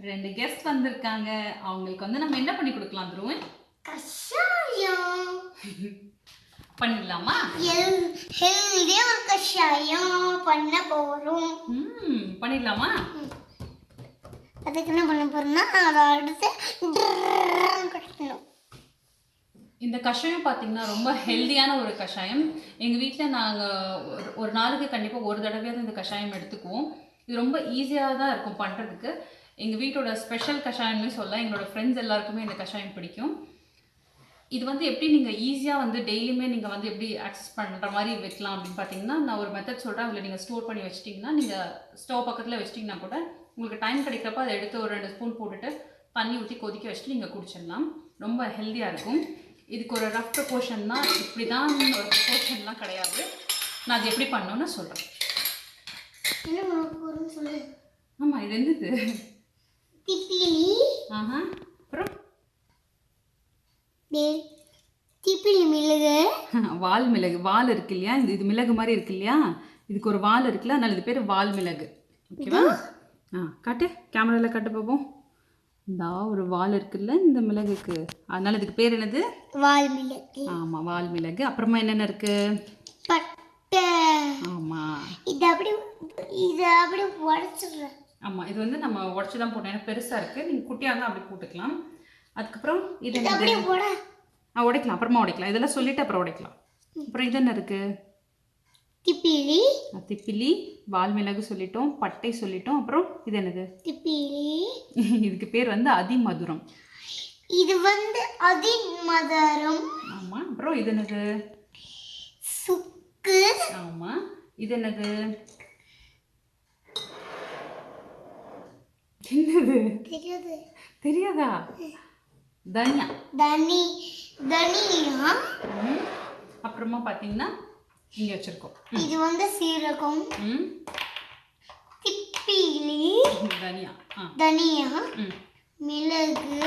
ரெண்டு கெஸ்ட் வந்திருக்காங்க. அவங்களுக்கு வந்து நம்ம என்ன பண்ணி கொடுக்கலாம் துருவன்? கஷாயம் பண்ணிடலாமா? ஹெல்தியா ஒரு கஷாயம் பண்ண போறோம். பண்ணிடலாமா? அதுக்கு என்ன பண்ண போறோம்னா அதை அடுத்து கட்டணும். இந்த கஷாயம் பார்த்தீங்கன்னா ரொம்ப ஹெல்தியான ஒரு கஷாயம். எங்கள் வீட்டில் நாங்கள் ஒரு நாளுக்கு கண்டிப்பாக ஒரு தடவையாவது இந்த கஷாயம் எடுத்துக்குவோம். இது ரொம்ப ஈஸியாக தான் இருக்கும் பண்ணுறதுக்கு. எங்கள் வீட்டோட ஸ்பெஷல் கஷாயம்னு சொல்ல எங்களோட ஃப்ரெண்ட்ஸ் எல்லாருக்குமே இந்த கஷாயம் பிடிக்கும். இது வந்து எப்படி நீங்கள் ஈஸியாக வந்து டெய்லியுமே நீங்கள் வந்து எப்படி ஆக்சஸ் பண்ணுற மாதிரி வைக்கலாம் அப்படின்னு பார்த்தீங்கன்னா, நான் ஒரு மெத்தட் சொல்கிறேன். அதில் நீங்கள் ஸ்டோர் பண்ணி வச்சிட்டிங்கன்னா, நீங்கள் ஸ்டவ் பக்கத்தில் வச்சிட்டிங்கன்னா கூட உங்களுக்கு டைம் கிடைக்கிறப்ப அதை எடுத்து ஒரு 2 ஸ்பூன் போட்டுட்டு தண்ணி ஊற்றி கொதிக்க வச்சுட்டு நீங்கள் குடிச்சிடலாம். ரொம்ப ஹெல்த்தியாக இருக்கும். இதுக்கு ஒரு ரஃப் ப்ரொபோர்ஷன் தான், இப்படி தான் ஒரு ப்ரொபோர்ஷன்லாம் கிடையாது. நான் அது எப்படி பண்ணணும்னு சொல்கிறேன். ஆமாம், இது என்னது? திப்பிலி. அப்புறம் திப்பிலி மிளகு, வால் மிளகு. வால் இருக்கு இல்லையா, இது மிளகு மாதிரி இருக்கு இல்லையா, இதுக்கு ஒரு வால் இருக்குல்ல, அதனால இது பேர் வால் மிளகு. ஓகேவா? காட்டு, கேமராவில் காட்டு பார்ப்போம். இந்த ஒரு வால் இருக்குல்ல இந்த மிளகுக்கு, அதனால இதுக்கு பேர் என்னது? வால் மிளகு. ஆமாம், வால் மிளகு. அப்புறமா என்னென்ன இருக்கு? பட்டை. ஆமாம், இது அப்படி உடச்சிடுறேன். ஆமாம், இது வந்து நம்ம உடச்சி தான் போட்டோம். ஏன்னா பெருசாக இருக்குது, நீங்கள் குட்டியாக இருந்தால் அப்படி போட்டுக்கலாம். அதுக்கப்புறம் இது உடைக்கலாம், அப்புறமா உடைக்கலாம். இதெல்லாம் சொல்லிவிட்டு அப்புறம் உடைக்கலாம். அப்புறம் இது என்ன இருக்குது? திப்பிலி. திப்பிலி, வால் மிளகு சொல்லிட்டோம், பட்டை சொல்லிட்டோம். அப்புறம் இது என்னது? திப்பிலி. இதுக்கு பேர் வந்து அதிமதுரம். இது வந்து அதிமதுரம். ஆமாம். அப்புறம் இது என்னது? சுக்கு. ஆமாம். இது என்னது? என்னது? தெரியாதா? தனியா. தனியா. அப்புறமா பார்த்தீங்கன்னா இங்கே வச்சிருக்கோம். இது வந்து சீரகம். திப்பிலி, தனியா, மிளகு.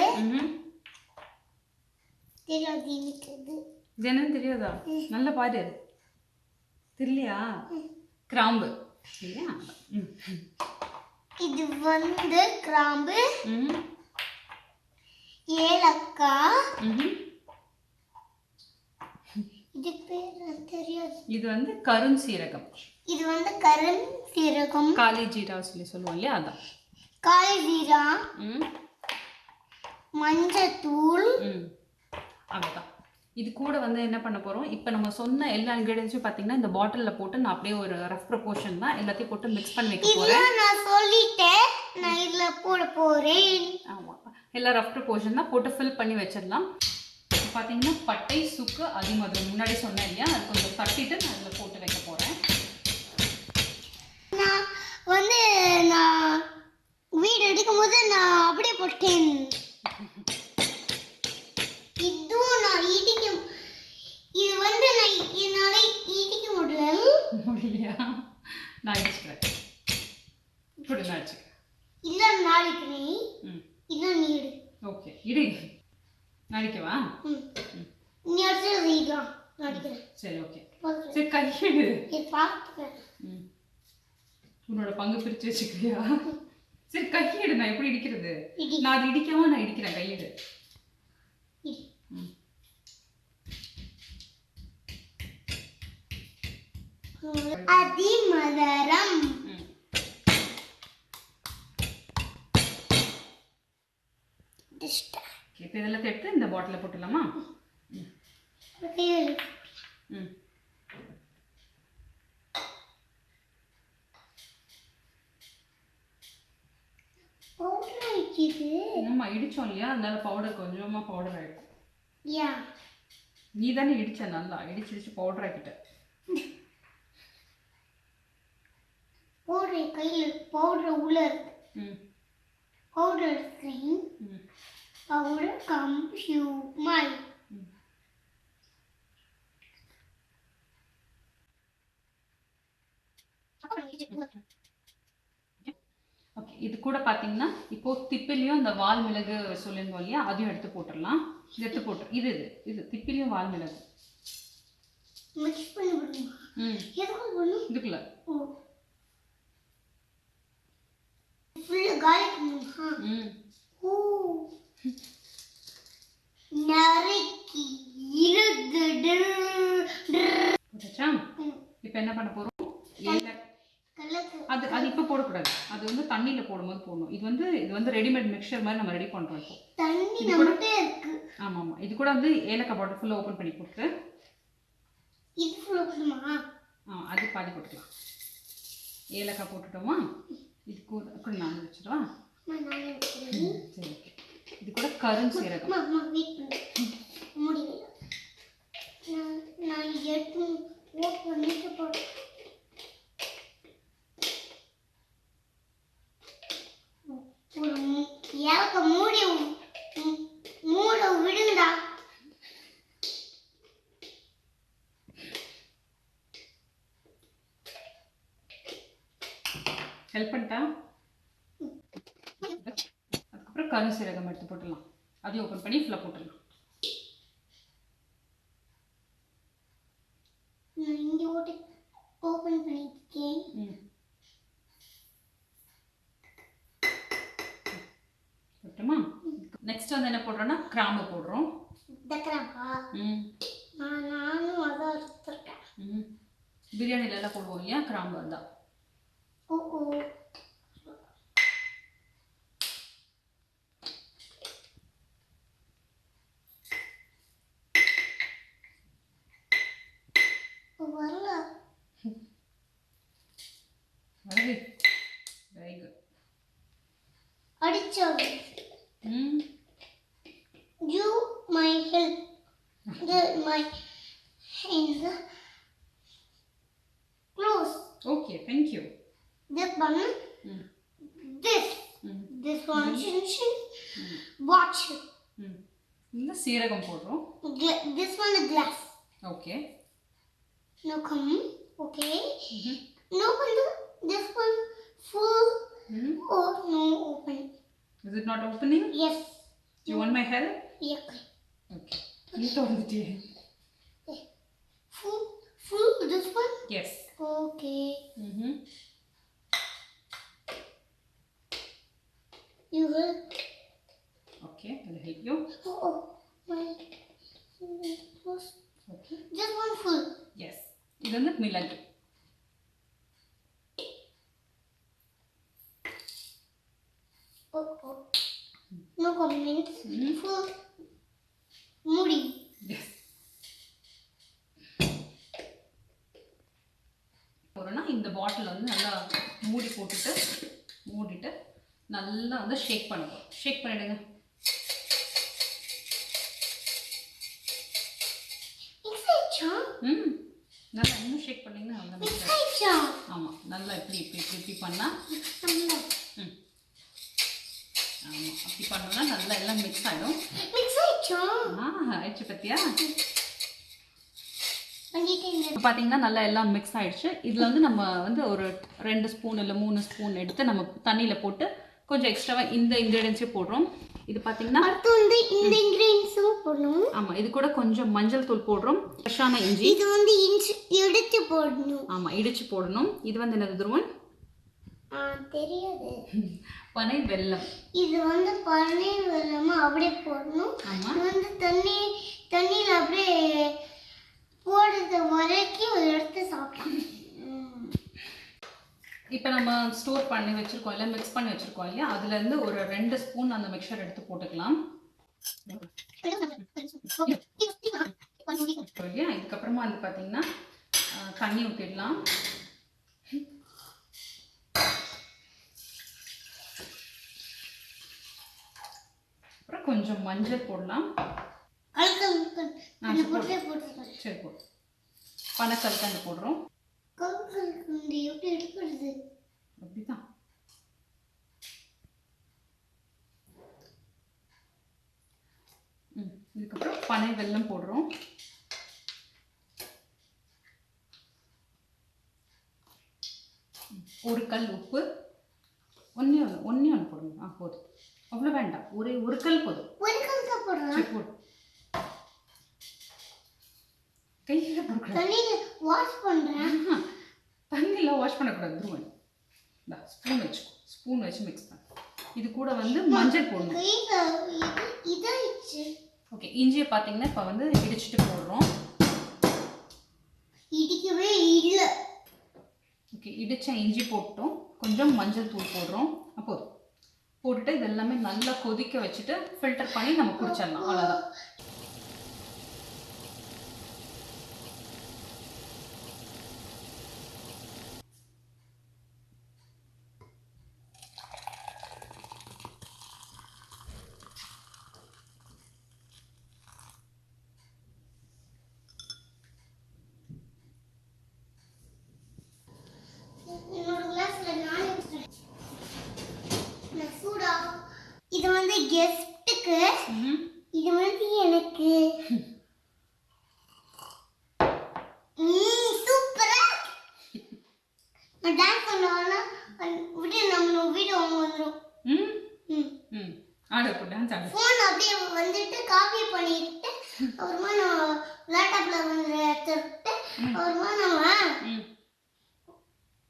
தெரியாது. இது என்னன்னு தெரியாதா? நல்ல பாரு. தெரியலையா? கிராம்பு இல்லையா? இது வந்து கிராம்பு, ஏலக்காய். இது பேர் தெரியாது. இது வந்து கருஞ்சீரகம். இது வந்து கருஞ்சீரகம். காலி ஜீரா சொல்லுவோம் இல்லையா, அதான் காலி ஜீரா. மஞ்சத்தூள். அவ்வளோதான். இது கூட வந்து என்ன பண்ண போகிறோம், இப்போ நம்ம சொன்ன எல்லா இன்க்ரீடியன்ஸும் பார்த்தீங்கன்னா இந்த பாட்டிலில் போட்டு நான் அப்படியே ஒரு ரஃப் ப்ரொபோர்ஷன் தான் எல்லாத்தையும் போட்டு மிக்ஸ் பண்ணி வைக்க போகிறேன். நான் சொல்லிட்டேன், நான் இதில் போட போகிறேன். ஆமாம், எல்லாம் ரஃப் ப்ரொபோர்ஷன் தான் போட்டு ஃபில் பண்ணி வச்சிடலாம். பார்த்தீங்கன்னா பட்டை, சுக்கு, அதிமதுரம் முன்னாடி சொன்னேன் இல்லையா, அது கொஞ்சம் தட்டிட்டு நான் அதில் போட்டு வைக்க போகிறேன். நான் வீடு எடுக்கும் போது நான் அப்படியே போட்டேன். இதுவும் நான் இடிக்கும். இது வந்து நான் என்னால இடிக்க முடியலையா? நான் இடிச்சுக்கிறேன். இப்படி நான் வச்சுக்கிறேன். இல்லை, நாளைக்கு நீ இல்லை நீ இடு. ஓகே, இடு. நடிக்கவா? நீ அடிச்சது இதான் நடிக்கிறேன். சரி, ஓகே. சரி, கையெடு. பார்த்துக்கிறேன். உன்னோட பங்கு பிரித்து வச்சுக்கிறியா? சரி, கையெடு. நான் எப்படி இடிக்கிறது? நான் அது இடிக்காம நான் இடிக்கிறேன். கையெடு. அதிமதுரம். இப்போ இதெல்லாம் எடுத்து இந்த பாட்டிலில் போட்டுடலாமா? ஆமாம், இடிச்சோம் இல்லையா, அதனால பவுடர் கொஞ்சமாக பவுடர் ஆகிடும். நீ தானே இடிச்ச, நல்லா இடிச்சு பவுடர் ஆக்கிட்ட. கையில் பவுடர் உள்ள இருக்கு. Powder powder comes you my. Okay, இது கூட பார்த்தீங்கன்னா இப்போ திப்பிலியும் இந்த வால் மிளகு சொல்லிருந்தோம் இல்லையா, அதையும் எடுத்து போட்டுடலாம். இது எடுத்து போட்டு இது திப்பிலியும் வால் மிளகு மிக்ஸ் பண்ணி விடுங்க. இதுக்குள்ள ஃபுல்லு காலிக்கு ஓ நறுக்கி இழுத்து போட்டாச்சா? இப்போ என்ன பண்ண போறோம்? அது அது இப்போ போடக்கூடாது. அது வந்து தண்ணியில் போடும்போது போடணும். இது வந்து ரெடிமேட் மிக்சர் மாதிரி நம்ம ரெடி பண்ணுறோம் இப்போ. தண்ணி நம்மகிட்ட இருக்கு. ஆமாம் ஆமாம். இது கூட வந்து ஏலக்காய் பவுடர் ஃபுல்லாக ஓப்பன் பண்ணி போட்டு இது ஃபுல்லாக போடுமா? அது பாதி போட்டுக்கலாம். ஏலக்காய் போட்டுட்டோமா? இது கூட நான் வச்சுட்டா? சரி ஓகே. இது கூட கரும் சீரகம். முடியல. நான் எடுத்து ஓட் பண்ணிட்டு போறேன். ஒரு ஏலக்காய் மூட விடுங்கடா. ஹெல்ப் பண்ணிட்டா? அதுக்கப்புறம் கரும் சீரகம் எடுத்து போட்டுடலாம். அதையும் ஓப்பன் பண்ணி ஃபுல்லாக போட்டுடலாம். நான் இங்கே ஓப்பன் பண்ணியிருக்கேன். போட்டுமா? நெக்ஸ்ட் வந்து என்ன போடுறோம்னா கிராம்பு போடுறோம். நானும் அதான் எடுத்துருக்கேன். பிரியாணில எல்லாம் போடுவோம் இல்லையா? கிராம்பு அதான். ஓ வரல. Very good. அடிச்சாங்க. You my help. My in the close. Okay, thank you. This one. This one. Watch. இந்த சீரகம் போடுறோம். This one is glass. Okay. No come. Okay. No one. This one full. Oh no open. Is it not opening? Yes. You want my help? Yeah. Okay. You told it. Full this one? Yes. Okay. You help. Okay, I'll help you. Oh my. Okay. Just one full. Yes. இது வந்து மிளகு. Oh. No comments. Full. Moody. Yes. போறோம்னா இந்த பாட்டில் வந்து நல்லா மூடிட்டு நல்லா வந்து ஷேக் பண்ணுவோம். ஷேக் பண்ணிடுங்க. நல்லா இன்னும் ஷேக் பண்ணீங்கன்னா நல்லா ஆமாம். நல்லா இப்படி பண்ணா ஆமாம். அப்படி பண்ணோம்னா நல்லா எல்லாம் மிக்ஸ் ஆகிடும். ஆயிடுச்சு பத்தியா? பார்த்தீங்கன்னா நல்லா எல்லாம் மிக்ஸ் ஆயிடுச்சு. இதில் வந்து நம்ம வந்து ஒரு 2 ஸ்பூன் இல்லை 3 ஸ்பூன் எடுத்து நம்ம தண்ணியில் போட்டு கொஞ்சம் எக்ஸ்ட்ராவாக இந்த இன்க்ரீடியன்ஸே போடுறோம். இது பார்த்தீங்கன்னா இந்த இன்க்ரீடியன்ஸும் போடணும். ஆமாம். இது கூட கொஞ்சம் மஞ்சள் தூள் போடுறோம். ஃப்ரெஷ்ஷான இஞ்சி. இது வந்து இடிச்சு போடணும். ஆமாம், இடிச்சு போடணும். இது வந்து என்னது துருவன்? தெரியாது. பனை வெல்லம். இது வந்து பனை வெல்லமா அப்படியே போடணும். இது வந்து தண்ணியில் அப்படியே போடுறது வரைக்கும் எடுத்து சாப்பிடணும். இப்போ நம்ம ஸ்டோர் பண்ணி வச்சுருக்கோம் இல்லை, மிக்ஸ் பண்ணி வச்சுருக்கோம் இல்லையா? அதுலேருந்து ஒரு 2 ஸ்பூன் அந்த மிக்சர் எடுத்து போட்டுக்கலாம் இல்லையா? இதுக்கப்புறமா வந்து பார்த்தீங்கன்னா தண்ணி ஊற்றிடலாம். அப்புறம் கொஞ்சம் மஞ்சள் போடலாம். சரி போடு. பனக்கல்கண்டு போடுறோம். எப்படி எடுக்கிறது? அப்படிதான். இதுக்கப்புறம் பனை வெல்லம் போடுறோம். ஒரு கல் உப்பு. ஒன்னே ஒன்று போடுங்க. போதும். அவ்வளோ வேண்டாம். ஒரு கல் போதும். சரி போடு. கையில் போடக்கூடாது. தண்ணியில் வாஷ் பண்ணுறேன். தண்ணியில் வாஷ் பண்ணக்கூடாது துருவன். ஸ்பூன் வச்சு மிக்ஸ் பண்ண. இது கூட வந்து மஞ்சள் போடணும். ஓகே, இஞ்சியை பார்த்தீங்கன்னா இப்போ வந்து இடிச்சிட்டு போடுறோம். இடிக்கவே இல்லை. ஓகே, இடிச்ச இஞ்சி போட்டோம். கொஞ்சம் மஞ்சள் தூள் போடுறோம். அப்போ போட்டுட்டு இது எல்லாமே நல்லா கொதிக்க வச்சுட்டு ஃபில்டர் பண்ணி நம்ம குடிச்சிடலாம். அவ்வளோதான். இது வந்து கெஸ்ட்டுக்கு, இது வந்து எனக்கு. சூப்பரா. நான் டான்ஸ் பண்ணாலும் விட்டு நம்ம வீடியோ வந்துடும். ஆடு இப்போ டான்ஸ் ஆடு. ஃபோன் அப்படியே வந்துட்டு காப்பி பண்ணிட்டு அப்புறமா நான் லேப்டாப்ல வந்து எடுத்துட்டு அப்புறமா நம்ம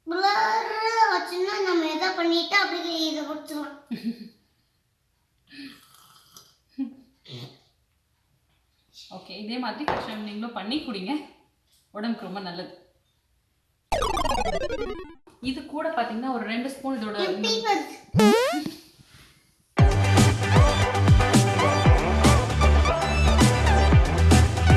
பிளர் வச்சுன்னா நம்ம எதை பண்ணிட்டு அப்படியே இதை கொடுத்துருவோம். ஓகே, இதே மாதிரி கஷாயம் நீங்களும் பண்ணி குடிங்க. உடம்புக்கு ரொம்ப நல்லது. இது கூட பார்த்தீங்கன்னா ஒரு 2 ஸ்பூன் இதோட